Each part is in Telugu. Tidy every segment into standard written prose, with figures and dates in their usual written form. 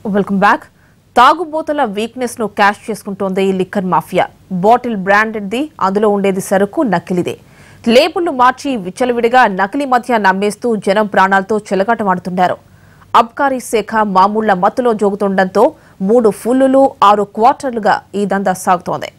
Welcome back. తాగుబోతుల వీక్నెస్ ను క్యాష్ చేసుకుంటోంది ఈ లిక్కర్ మాఫియా. బాటిల్ బ్రాండెడ్ది, అందులో ఉండేది సరుకు నకిలీదే. లేబుల్ను మార్చి విచ్చలవిడిగా నకిలీ మద్యాన్ని అమ్మేస్తూ జనం ప్రాణాలతో చెలగాటమాడుతున్నారు. అబ్కారీ శాఖ మామూళ్ల మత్తులో జోగుతుండటంతో 3 ఫుల్లులు 6 క్వార్టర్లుగా ఈ దందా సాగుతోంది.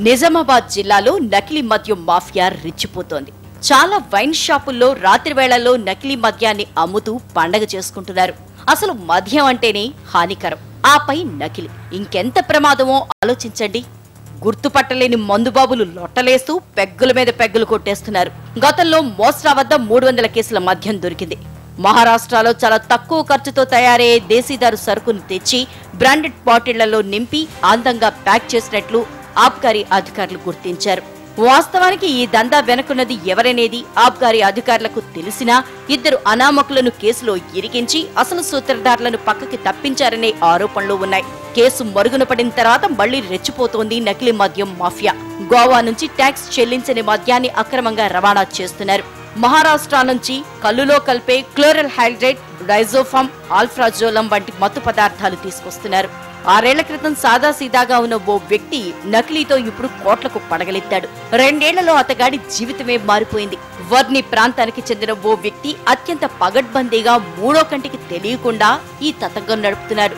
నిజామాబాద్ జిల్లాలో నకిలీ మద్యం మాఫియా రెచ్చిపోతోంది. చాలా వైన్ షాపుల్లో రాత్రి వేళల్లో నకిలీ మద్యాన్ని అమ్ముతూ పండగ చేసుకుంటున్నారు. అసలు మద్యం అంటేనే హానికరం, ఆపై నకిలీ, ఇంకెంత ప్రమాదమో ఆలోచించండి. గుర్తుపట్టలేని మందుబాబులు లొట్టలేస్తూ పెగ్గుల మీద పెగ్గులు కొట్టేస్తున్నారు. గతంలో మోస్రా వద్ద 300 కేసుల మద్యం దొరికింది. మహారాష్ట్రలో చాలా తక్కువ ఖర్చుతో తయారయ్యే దేశీదారు సరుకును తెచ్చి బ్రాండెడ్ బాటిళ్లలో నింపి అందంగా ప్యాక్ చేసినట్లు ఆబ్కారీ అధికారులు గుర్తించారు. వాస్తవానికి ఈ దందా వెనుకున్నది ఎవరనేది ఆబ్కారీ అధికారులకు తెలిసినా 2 అనామకులను కేసులో ఇరికించి అసలు సూత్రధారులను పక్కకి తప్పించారనే ఆరోపణలు ఉన్నాయి. కేసు మరుగున పడిన తర్వాత మళ్లీ రెచ్చిపోతోంది నకిలీ మద్యం మాఫియా. గోవా నుంచి ట్యాక్స్ చెల్లించని మద్యాన్ని అక్రమంగా రవాణా చేస్తున్నారు. మహారాష్ట్ర నుంచి కల్లులో కలిపే క్లోరల్ హైడ్రేట్, రైజోఫామ్, ఆల్ఫ్రాజోలం వంటి మత్తు పదార్థాలు తీసుకొస్తున్నారు. 6 ఏళ్ల క్రితం సాదాసీదాగా ఉన్న ఓ వ్యక్తి నకిలీతో ఇప్పుడు కోట్లకు పడగలెత్తాడు. 2 ఏళ్లలో అతగాడి జీవితమే మారిపోయింది. వర్ని ప్రాంతానికి చెందిన ఓ వ్యక్తి అత్యంత పగడ్బందీగా 3వ కంటికి తెలియకుండా ఈ తతంగం నడుపుతున్నాడు.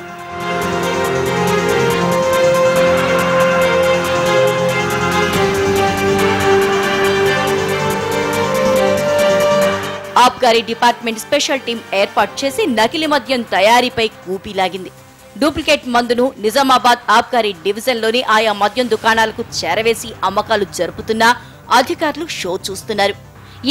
ఆబ్కారీ డిపార్ట్మెంట్ స్పెషల్ టీం ఏర్పాటు చేసి నకిలీ మద్యం తయారీపై కూపీలాగింది. డూప్లికేట్ మందును నిజామాబాద్ ఆబ్కారీ డివిజన్లోని ఆయా మద్యం దుకాణాలకు చేరవేసి అమ్మకాలు జరుపుతున్నా అధికారులు షో చూస్తున్నారు.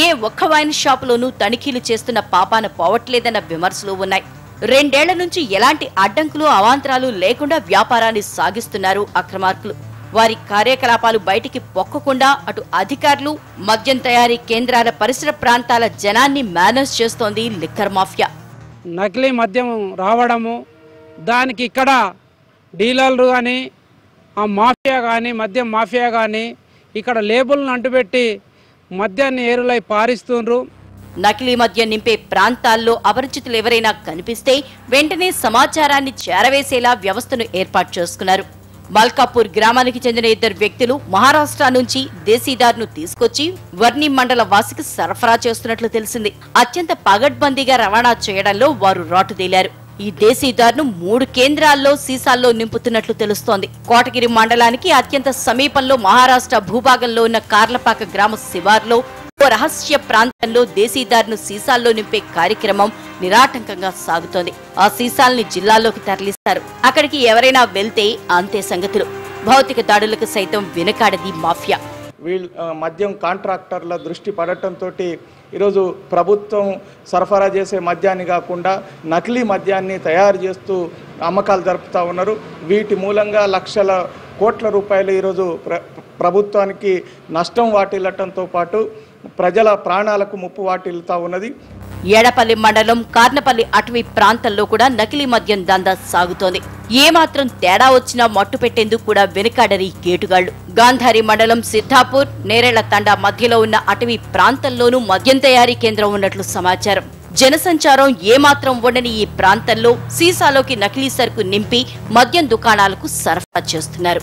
ఏ ఒక్క వైన్ షాపులోనూ తనిఖీలు చేస్తున్న పాపాన పోవట్లేదన్న విమర్శలు ఉన్నాయి. 2 ఏళ్ల నుంచి ఎలాంటి అడ్డంకులు అవాంతరాలు లేకుండా వ్యాపారాన్ని సాగిస్తున్నారు అక్రమార్కులు. వారి కార్యకలాపాలు బయటికి పొక్కకుండా అటు అధికారులు, మద్యం తయారీ కేంద్రాల పరిసర ప్రాంతాల జనాన్ని మేనేజ్ చేస్తోంది లిక్కర్ మాఫియా. నకిలీ మద్యం రావడము, దానికి ఇక్కడ డీలర్లు కానీ ఆ మాఫియా కానీ మద్యం మాఫియా కానీ ఇక్కడ లేబుల్ను అంటుపెట్టి మద్యాన్ని ఏరులై పారిస్తుండ్రు. నకిలీ మద్యం నింపే ప్రాంతాల్లో అపరిచితులు ఎవరైనా కనిపిస్తే వెంటనే సమాచారాన్ని చేరవేసేలా వ్యవస్థను ఏర్పాటు చేసుకున్నారు. మల్కాపూర్ గ్రామానికి చెందిన 2 వ్యక్తులు మహారాష్ట్ర నుంచి దేశీదారును తీసుకొచ్చి వర్ని మండల వాసికి సరఫరా చేస్తున్నట్లు తెలిసింది. అత్యంత పగడ్బందీగా రవాణా చేయడంలో వారు రాటుదేలారు. ఈ దేశీదారును 3 కేంద్రాల్లో సీసాల్లో నింపుతున్నట్లు తెలుస్తోంది. కోటగిరి మండలానికి అత్యంత సమీపంలో మహారాష్ట్ర భూభాగంలో ఉన్న కార్లపాక గ్రామ శివార్లో ఓ రహస్య ప్రాంతంలో దేశీదారును సీసాల్లో నింపే కార్యక్రమం నిరాటంకంగా సాగుతోంది. ఆ సీసాల్ని జిల్లాలోకి తరలిస్తారు. అక్కడికి ఎవరైనా వెళ్తే అంతే సంగతులు. భౌతిక దాడులకు సైతం వెనకాడది మాఫియా. మద్యం కాంట్రాక్టర్ల దృష్టి పడటంతో ఈరోజు ప్రభుత్వం సరఫరా చేసే మద్యాన్ని కాకుండా నకిలీ మద్యాన్ని తయారు చేస్తూ అమ్మకాలు జరుపుతూ ఉన్నారు. వీటి మూలంగా లక్షల కోట్ల రూపాయలు ఈరోజు ప్రభుత్వానికి నష్టం వాటిల్లటంతో పాటు ప్రజల ప్రాణాలకు ముప్పు వాటిల్లుతా ఉన్నది. ఎడపల్లి మండలం కార్నపల్లి అటవీ ప్రాంతంలో కూడా నకిలీ మద్యం దందా సాగుతోంది. ఏమాత్రం తేడా వచ్చినా మట్టు పెట్టేందుకు కూడా వెనుకాడరి కేటుగాళ్లు. గాంధారి మండలం సిద్ధాపూర్, నేరేళ్ల తండా మధ్యలో ఉన్న అటవీ ప్రాంతంలోనూ మద్యం తయారీ కేంద్రం ఉన్నట్లు సమాచారం. జనసంచారం ఏమాత్రం ఉండని ఈ ప్రాంతంలో సీసాలోకి నకిలీ సరుకు నింపి మద్యం దుకాణాలకు సరఫరా చేస్తున్నారు.